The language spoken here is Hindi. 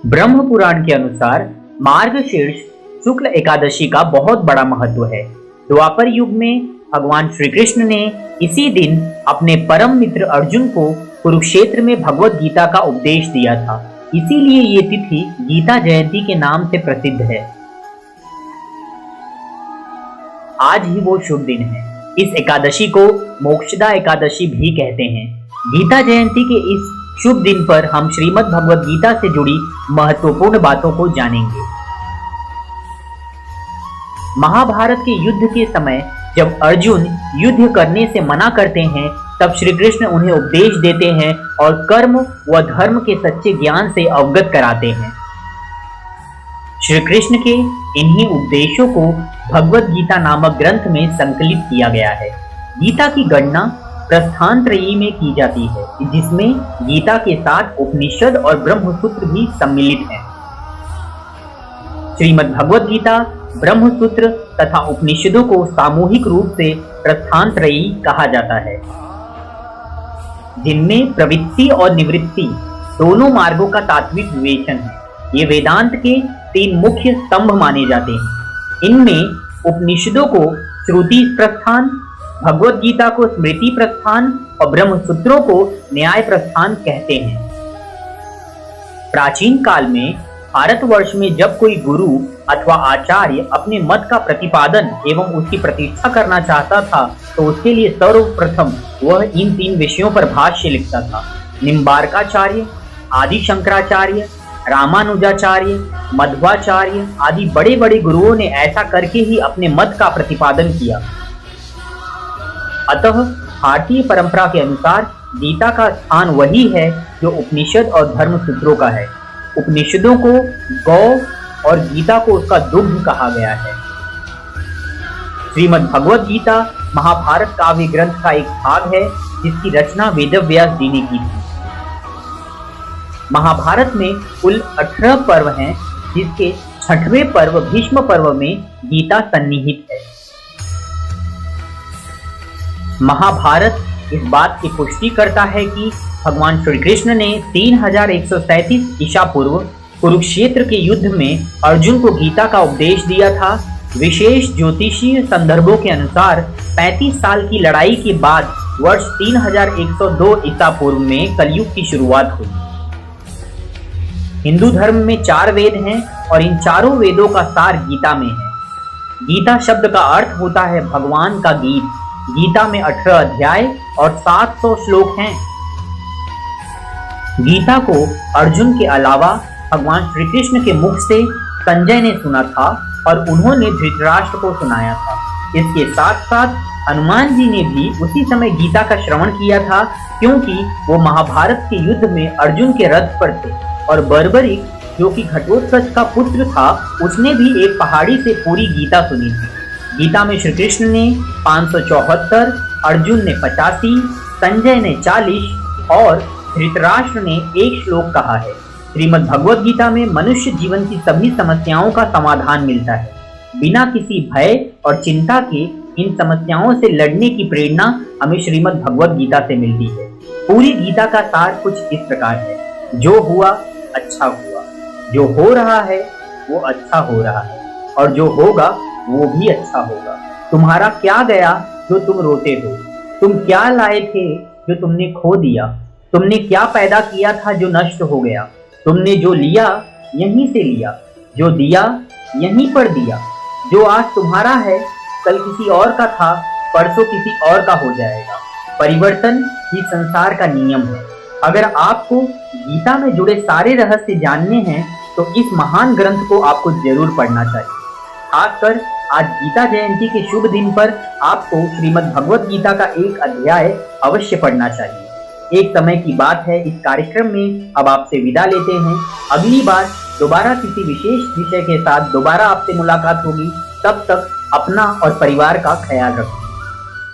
ब्रह्म पुराण के अनुसार मार्गशीर्ष शुक्ल एकादशी का बहुत बड़ा महत्व है। द्वापर युग में भगवान श्री कृष्ण ने इसी दिन अपने परम मित्र अर्जुन को कुरुक्षेत्र में भगवत गीता का उपदेश दिया था। इसीलिए ये तिथि गीता जयंती के नाम से प्रसिद्ध है। आज ही वो शुभ दिन है। इस एकादशी को मोक्षदा एकादशी भी कहते हैं। गीता जयंती के इस शुभ दिन पर हम श्रीमद् भगवत गीता से जुड़ी महत्वपूर्ण बातों को जानेंगे। महाभारत के युद्ध के समय जब अर्जुन युद्ध करने से मना करते हैं, तब श्री कृष्ण उन्हें उपदेश देते हैं और कर्म व धर्म के सच्चे ज्ञान से अवगत कराते हैं। श्री कृष्ण के इन्हीं उपदेशों को भगवत गीता नामक ग्रंथ में संकलित किया गया है। गीता की गणना प्रस्थान त्रयी में की जाती है, जिसमें गीता के साथ उपनिषद और ब्रह्मसूत्र भी सम्मिलित हैं। श्रीमद् भगवत गीता, ब्रह्मसूत्र तथा उपनिषदों को सामूहिक रूप से प्रस्थान त्रयी कहा जाता है, जिनमें प्रवृत्ति और निवृत्ति दोनों मार्गों का तात्विक विवेचन है। ये वेदांत के 3 मुख्य स्तंभ माने जाते हैं। इनमें उपनिषदों को श्रुति प्रस्थान, भगवत गीता को स्मृति प्रस्थान और ब्रह्मसूत्रों को न्याय प्रस्थान कहते हैं। प्राचीन काल में भारतवर्ष में जब कोई गुरु अथवा आचार्य अपने मत का प्रतिपादन एवं उसकी प्रतिष्ठा करना चाहता था, तो उसके लिए सर्वप्रथम वह इन 3 विषयों पर भाष्य लिखता था। निम्बार्काचार्य, आदि शंकराचार्य, रामानुजाचार्य, मध्वाचार्य आदि बड़े बड़े गुरुओं ने ऐसा करके ही अपने मत का प्रतिपादन किया। अतः भारतीय परंपरा के अनुसार गीता का स्थान वही है जो उपनिषद और धर्मसूत्रों का है। उपनिषदों को गौ और गीता को उसका दुग्ध कहा गया है। श्रीमद् भगवत गीता महाभारत काव्य ग्रंथ का एक भाग है, जिसकी रचना वेदव्यास जी ने की थी। महाभारत में कुल 18 पर्व हैं, जिसके 6वें पर्व भीष्म पर्व में गीता सन्निहित है। महाभारत इस बात की पुष्टि करता है कि भगवान श्री कृष्ण ने 3137 ईसा पूर्व कुरुक्षेत्र के युद्ध में अर्जुन को गीता का उपदेश दिया था। विशेष ज्योतिषीय संदर्भों के अनुसार 35 साल की लड़ाई के बाद वर्ष 3102 ईसा पूर्व में कलयुग की शुरुआत हुई। हिंदू धर्म में 4 वेद हैं और इन चारों वेदों का सार गीता में है। गीता शब्द का अर्थ होता है भगवान का गीत। गीता में 18 अध्याय और 700 श्लोक हैं। गीता को अर्जुन के अलावा भगवान श्री कृष्ण के मुख से संजय ने सुना था और उन्होंने धृतराष्ट्र को सुनाया था। इसके साथ साथ हनुमान जी ने भी उसी समय गीता का श्रवण किया था, क्योंकि वो महाभारत के युद्ध में अर्जुन के रथ पर थे और बर्बरिक, जो कि घटोत्कच का पुत्र था, उसने भी एक पहाड़ी से पूरी गीता सुनी थी। गीता में श्री कृष्ण ने 574, अर्जुन ने 85, संजय ने 40 और धृतराष्ट्र ने 1 श्लोक कहा है। श्रीमद् भगवत गीता में मनुष्य जीवन की सभी समस्याओं का समाधान मिलता है। बिना किसी भय और चिंता के इन समस्याओं से लड़ने की प्रेरणा हमें श्रीमद् भगवत गीता से मिलती है। पूरी गीता का सार कुछ इस प्रकार है: जो हुआ अच्छा हुआ, जो हो रहा है वो अच्छा हो रहा है, और जो होगा वो भी अच्छा होगा। तुम्हारा क्या गया जो तुम रोते हो? तुम क्या लाए थे जो तुमने खो दिया? तुमने क्या पैदा किया था जो नष्ट हो गया? तुमने जो लिया यहीं से लिया, जो दिया यहीं पर दिया। जो आज तुम्हारा है कल किसी और का था, परसों किसी और का हो जाएगा। परिवर्तन ही संसार का नियम है। अगर आपको गीता में जुड़े सारे रहस्य जानने हैं तो इस महान ग्रंथ को आपको जरूर पढ़ना चाहिए। खासकर आज गीता जयंती के शुभ दिन पर आपको श्रीमद् भगवत गीता का एक अध्याय अवश्य पढ़ना चाहिए। एक समय की बात है, इस कार्यक्रम में अब आपसे विदा लेते हैं। अगली बार दोबारा किसी विशेष विषय के साथ दोबारा आपसे मुलाकात होगी। तब तक अपना और परिवार का ख्याल रखें।